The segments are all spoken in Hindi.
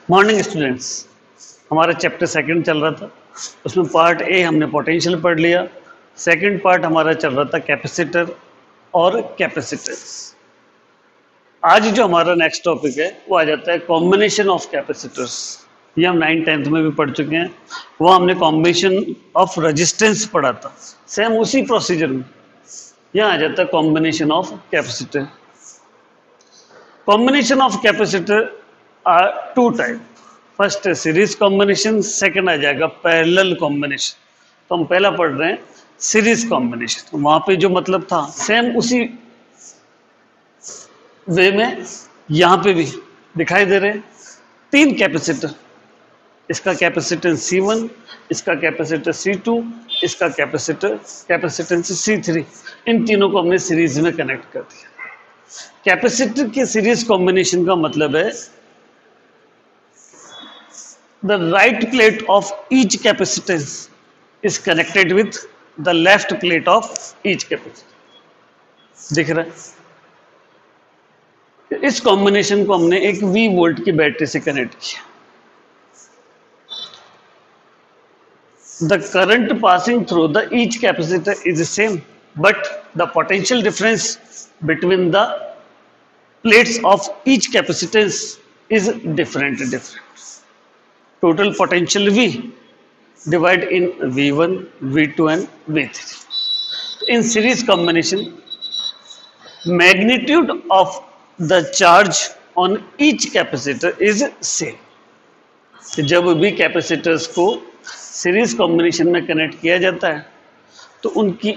मॉर्निंग स्टूडेंट्स, हमारा चैप्टर सेकंड चल रहा था। उसमें पार्ट ए हमने पोटेंशियल पढ़ लिया। सेकंड पार्ट हमारा चल रहा था कैपेसिटर और कैपेसिटेंस। आज जो हमारा नेक्स्ट टॉपिक है वो आ जाता है कॉम्बिनेशन ऑफ कैपेसिटर्स। ये हम 9th-10th में भी पढ़ चुके हैं। वो हमने कॉम्बिनेशन ऑफ रेजिस्टेंस पढ़ा था, सेम उसी प्रोसीजर में यहाँ आ जाता है combination of capacitor. Combination of capacitor are two type. First है सीरीज कॉम्बिनेशन, सेकंड आ जाएगा पैरेलल कॉम्बिनेशन। तो हम पहला पढ़ रहे हैं सीरीज कॉम्बिनेशन। वहां पे जो मतलब था सेम उसी वे में यहाँ पे भी दिखाई दे रहे हैं। तीन कैपेसिटर, इसका कैपेसिटेंस C1, इसका कैपेसिटर C2, इसका कैपेसिटेंस C3। इन तीनों को हमने सीरीज में कनेक्ट कर दिया। कैपेसिटर के सीरीज कॉम्बिनेशन का मतलब है the right plate of each capacitance is connected with the left plate of each capacitance। दिख रहा है? इस कॉम्बिनेशन को हमने एक V वोल्ट की बैटरी से कनेक्ट किया। The current passing through the each capacitor is the same, but the potential difference between the plates of each capacitance is different. Total potential V divide in V1, V2 and V3. In series combination, magnitude of the charge on each capacitor is same. जब भी कैपेसिटर्स को सीरीज कॉम्बिनेशन में कनेक्ट किया जाता है तो उनकी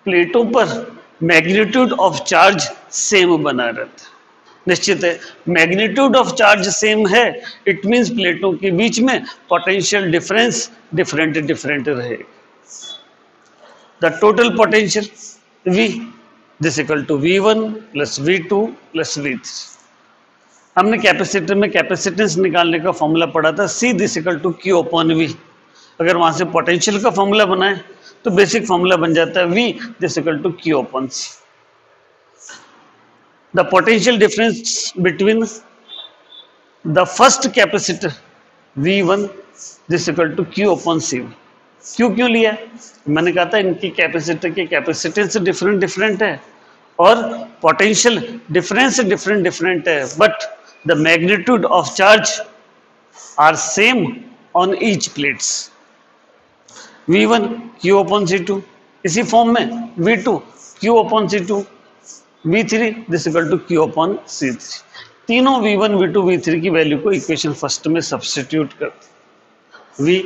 प्लेटों पर मैग्नीट्यूड ऑफ चार्ज सेम बना रहता है। निश्चित है, मैग्नीट्यूड ऑफ चार्ज सेम है, इट मींस प्लेटों के बीच में पोटेंशियल डिफरेंस डिफरेंट रहेगा। The total potential V this equal to V1 plus V2 plus V3। हमने कैपेसिटर में कैपेसिटेंस निकालने का फॉर्मूला पढ़ा था, C this equal to Q upon V। अगर वहां से पोटेंशियल का फॉर्मूला बनाए तो बेसिक फॉर्मूला बन जाता है V this equal to Q upon C। The potential difference between the first capacitor V1 this equal to Q upon C1। क्यों लिया है? मैंने कहा था इनकी कैपेसिटर के कैपेसिटेंस डिफरेंट है और पोटेंशियल डिफरेंस डिफरेंट है, but the magnitude of charge are same on each plates. V1 Q upon C2, इसी फॉर्म में V2 Q upon C2, V3 this equal to Q upon C3। तीनों V1, V2, V3 की वैल्यू को इक्वेशन फर्स्ट में सब्स्टिट्यूट कर V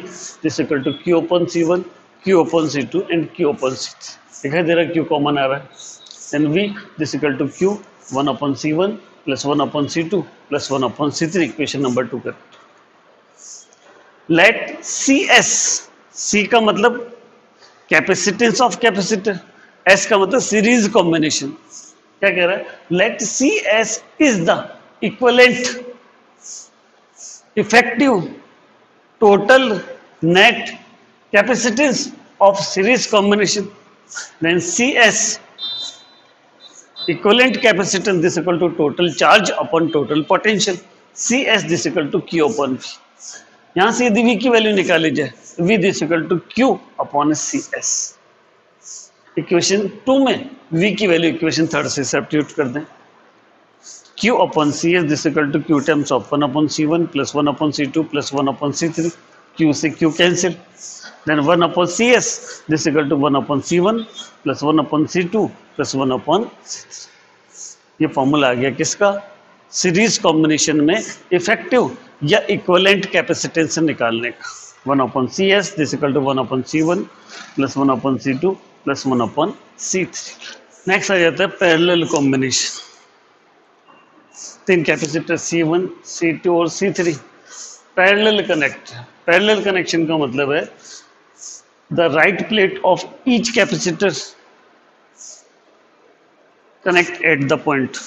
this equal to Q upon C1, Q upon C2 and Q upon C3। दिखाई दे रहा है Q कॉमन आ रहा है। Then V this equal to Q 1 upon C1 plus 1 upon C2 plus 1 upon C3। Equation number 2 कर। लेट CS, C का मतलब कैपेसिटेंस ऑफ कैपेसिटर, S का मतलब सीरीज कॉम्बिनेशन। क्या कह रहा है? Let CS is the equivalent effective total net capacitance of series combination. Then CS equivalent capacitance this equal to total charge upon total potential. CS this equal to Q upon V। यहां से यदि V की वैल्यू निकाली जाए, V this equal to Q upon CS। Equation 2 में V की वैल्यू इक्वेशन 3 से सब्स्टिट्यूट कर दें। Q upon CS this equal to Q times of 1 upon C1 plus 1 upon C2 plus 1 upon C3। Q से Q cancel. Then 1 upon CS this equal to 1 upon C1 plus 1 upon C2 plus 1 upon C3। ये फॉर्मूला आ गया किसका? सीरीज कॉम्बिनेशन में इफेक्टिव या इक्विवेलेंट कैपेसिटेंस निकालने का। 1 upon CS this equal to 1 upon C1 plus 1 upon C2 plus 1 upon C3। Next आ जाता है पैरेलल कॉम्बिनेशन। तीन कैपेसिटर C1, C2 और C3 parallel connect. Parallel connection का मतलब है the right plate of each capacitor connect at the point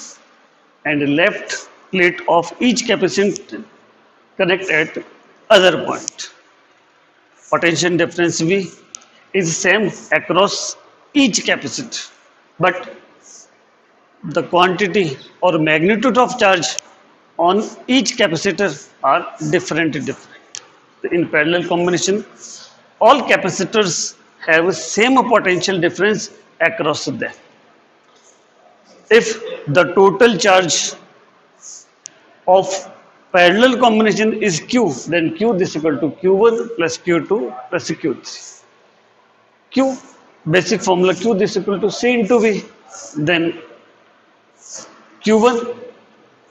and left plate of each capacitor connect at other point. Potential difference V is same across each capacitor, but the quantity or magnitude of charge on each capacitor are different. In parallel combination, all capacitors have same potential difference across them. If the total charge of parallel combination is Q, then Q is equal to Q1 plus Q2 plus Q3. Q, basic formula, Q is equal to C into V. Then Q1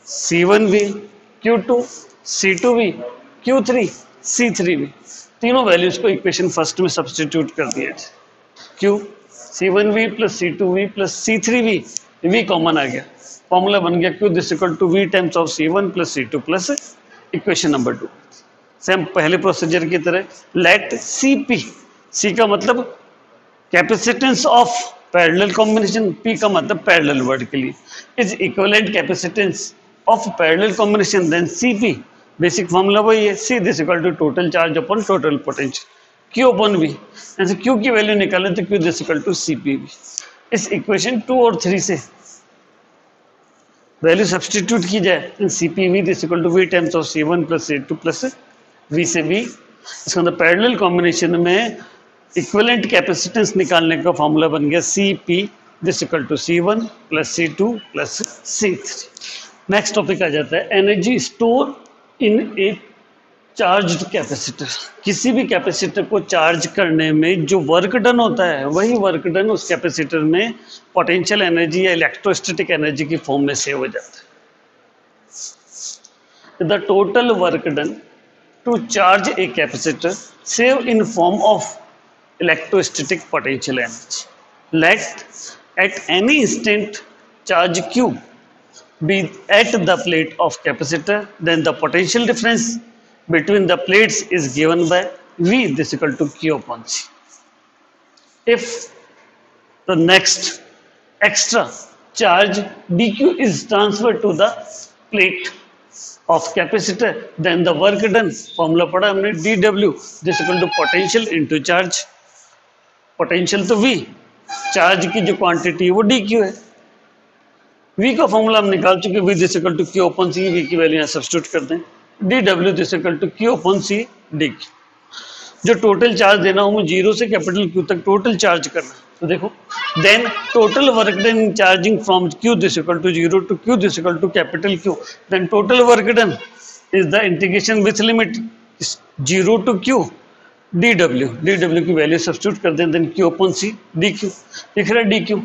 C1V, Q2 C2V, Q3 C3V. तीनों वैल्यूज को इक्वेशन फर्स्ट में सब्स्टिट्यूट कर दिया जाए. Q C1V plus C2V plus C3V, V common आ गया, फॉर्मूला बन गया Q is equal to V times of C1 plus C2 plus equation number 2. Same पहले प्रोसीजर की तरह लेट CP, C का मतलब capacitance of parallel combination, P का मतलब पैरेलल वर्ड के लिए, is equivalent capacitance of parallel combination, then CP basic formula वही है, C is equal to total charge upon total potential, Q upon V. ऐसे Q की वैल्यू निकालें तो Q is equal to CPV. इस इक्वेशन 2 और 3 से वैल्यू सब्स्टिट्यूट की जाए, CPV is equal to V times of C1 plus C2 plus V से V. इसके अंदर पैरेलल कॉम्बिनेशन में इक्विवेलेंट कैपेसिटेंस निकालने का फॉर्मूला बन गया CP is equal to C1 plus C2 plus C3. Next topic आ जाता है energy store in a charged capacitor. किसी भी कैपेसिटर को चार्ज करने में जो वर्क डन होता है, वही वर्क डन उस कैपेसिटर में पोटेंशियल एनर्जी या इलेक्ट्रोस्टैटिक एनर्जी की फॉर्म में सेव हो जाता है. The total work done to charge a capacitor save in form of electrostatic potential energy. Let at any instant charge Q be at the plate of capacitor, then the potential difference between the plates is given by V is equal to Q upon C. If the next extra charge dQ is transferred to the plate of capacitor, then the work done, formula पढ़ा हमने, dW is equal to potential into charge. Potential तो V, चार्ज की जो क्वांटिटी है वो dQ है. V का फॉर्मूला हम निकाल चुके, V is equal to Q upon C, V की वैल्यू यहाँ सब्स्टिट्यूट कर दें, dW is equal to Q upon C dQ. जो टोटल चार्ज देना हो, 0 से कैपिटल Q तक टोटल चार्ज करना, तो देखो then total work done charging from Q is equal to 0 to Q is equal to capital Q, then total work done is the integration with limit 0 to Q dW की वैल्यू सब्स्टिट्यूट कर दें, then Q upon C dQ. दिख रहा है dQ,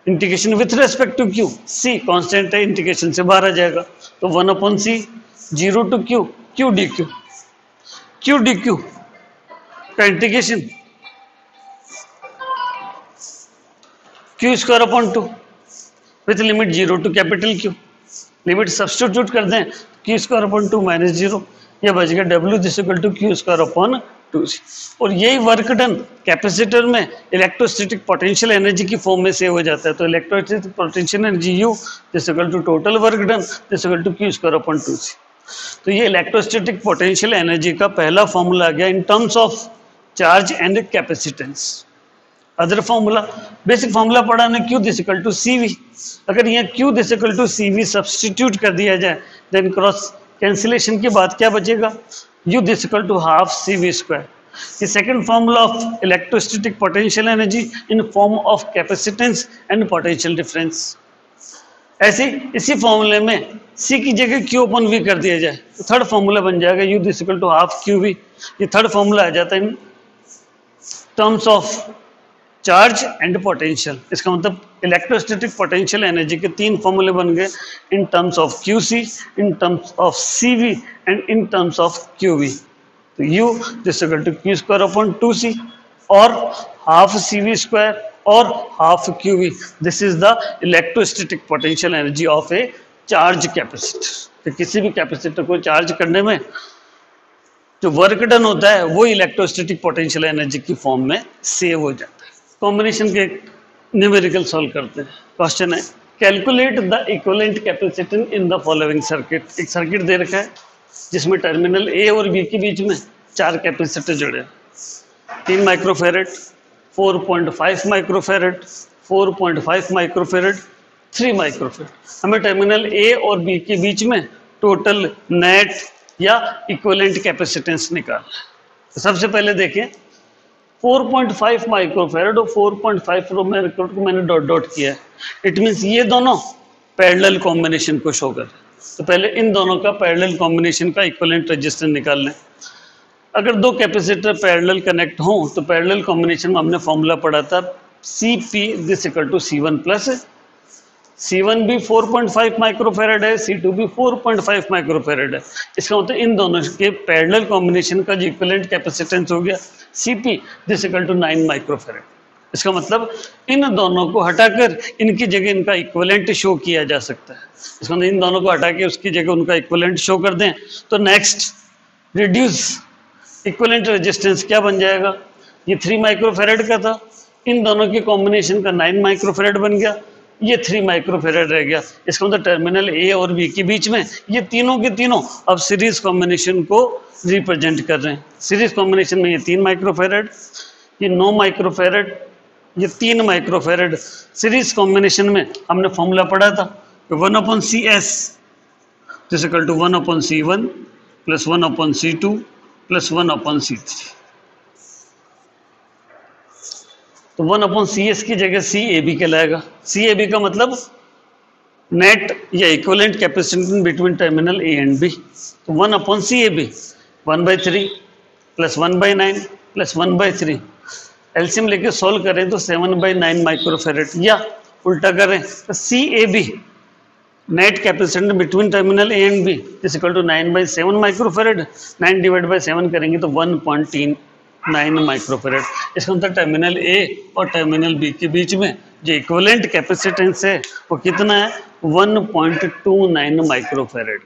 integration with respect to Q, C constant है, इंटीग्रेशन से बाहर आ जाएगा, तो 1 upon C 0 to Q, Q dQ का integration Q square upon 2 with limit 0 to capital Q. Limit substitute कर दें, Q स्क्वायर अपॉन 2 माइनस 0, यह बच गया W is equal to Q square upon 2C. और यही वर्क डन कैपेसिटर में इलेक्ट्रोस्टैटिक पोटेंशियल एनर्जी की फॉर्म में सेव हो जाता है. तो electrostatic potential energy U is equal to total work done is equal to Q square upon 2C. तो ये इलेक्ट्रोस्टैटिक पोटेंशियल एनर्जी का पहला फॉर्मूला आ गया in terms of charge and capacitance. Other formula, basic formula पढ़ा हमने, Q is equal to CV. अगर यहाँ Q is equal to CV substitute कर दिया जाए, देन क्रॉस कैंसिलेशन के बाद क्या बचेगा, U is equal to half CV square. The second formula of electrostatic potential energy in form of capacitance and potential difference. ऐसे इसी फॉर्मूले में C की जगह Q upon V कर दिया जाए, तो थर्ड फॉर्मूला बन जाएगा U is equal to half QV. ये थर्ड फॉर्मूला आ जाता है इन terms of charge and potential. इसका मतलब इलेक्ट्रोस्टैटिक पोटेंशियल एनर्जी के 3 फॉर्मूले बन गए in terms of QC, in terms of CV and in terms of QV. तो U is equal to Q square upon 2C और हाफ CV स्क्वायर और half QV. This is the electrostatic potential energy of a charge capacitor. तो किसी भी कैपेसिटर को चार्ज करने में जो वर्क डन होता है वो इलेक्ट्रोस्टैटिक पोटेंशियल एनर्जी की फॉर्म में सेव हो जाता है. कॉम्बिनेशन के न्यूमेरिकल सॉल्व करते हैं. क्वेश्चन है, calculate the equivalent capacitance in the following circuit. एक सर्किट दे रखा है जिसमें टर्मिनल A और B के बीच में 4 कैपेसिटर जुड़े हैं, 3 माइक्रोफेरेड, 4.5 माइक्रोफेरेड, 4.5 माइक्रोफेरेड, 3 माइक्रोफेरेड. हमें टर्मिनल A और B के बीच में टोटल नेट या इक्विवेलेंट कैपेसिटेंस निकालना है। तो सबसे पहले देखें 4.5 माइक्रोफेरेड और 4.5 माइक्रोफेरेड को मैंने डॉट डॉट किया है। इट मीन्स ये दोनों पैरेलल कॉम्बिनेशन को शो कर रहे हैं। तो पहले इन दोनों का पैरेलल कॉम्बिनेशन का इक्विवेलेंट रेजिस्टेंस निकाल लें। अगर दो कैपेसिटर पैरेलल कनेक्ट हों तो पैरेलल कॉम्बिनेशन में हमने फॉर्मूला पढ़ा था CP this equal to C1 plus C1 भी 4.5 माइक्रोफेरेड है, C2 भी 4.5 माइक्रोफेरेड है। इसका मतलब इन दोनों के पैरेलल कॉम्बिनेशन का जो इक्विवेलेंट कैपेसिटेंस हो गया CP this equal to 9 microfarad. इसका मतलब इन दोनों को हटाकर इनकी जगह इनका इक्विवेलेंट शो किया जा सकता है। इसका मतलब इन दोनों को हटा के उसकी जगह उनका इक्विवेलेंट शो कर दें तो नेक्स्ट रिड्यूस इक्विवेलेंट रेजिस्टेंस क्या बन जाएगा, ये 3 माइक्रोफेरेड का था, इन दोनों के कॉम्बिनेशन का 9 माइक्रोफेरेड बन गया, ये 3 माइक्रोफेरेड रह गया। इसका मतलब टर्मिनल ए और बी के बीच में ये तीनों के तीनों अब सीरीज कॉम्बिनेशन को रिप्रेजेंट कर रहे हैं। सीरीज कॉम्बिनेशन में ये 3 माइक्रोफेरेड, ये 9 माइक्रोफेरेड, ये 3 माइक्रोफेरेड। सीरीज कॉम्बिनेशन में हमने फॉर्मूला पढ़ा था 1/CS this equal to 1/C1 plus 1/C2 plus 1/C3। तो 1/CS की जगह CAB कहलाएगा। CAB का मतलब नेट या equivalent capacitance between terminal A and B। तो 1/CAB 1/3 प्लस 1/9 प्लस 1/3। एलसीएम लेके सॉल्व करें तो 7/9 माइक्रोफेरेड, या उल्टा करें तो CAB net capacitance between terminal A and B is equal to 9/7 microfarad. 9 divide by 7 करेंगे तो 1.9 माइक्रोफेरेड। इसका मतलब टर्मिनल A और टर्मिनल B के बीच में जो इक्विवेलेंट कैपेसिटेंस है वो कितना है 1.29 माइक्रोफेरेड।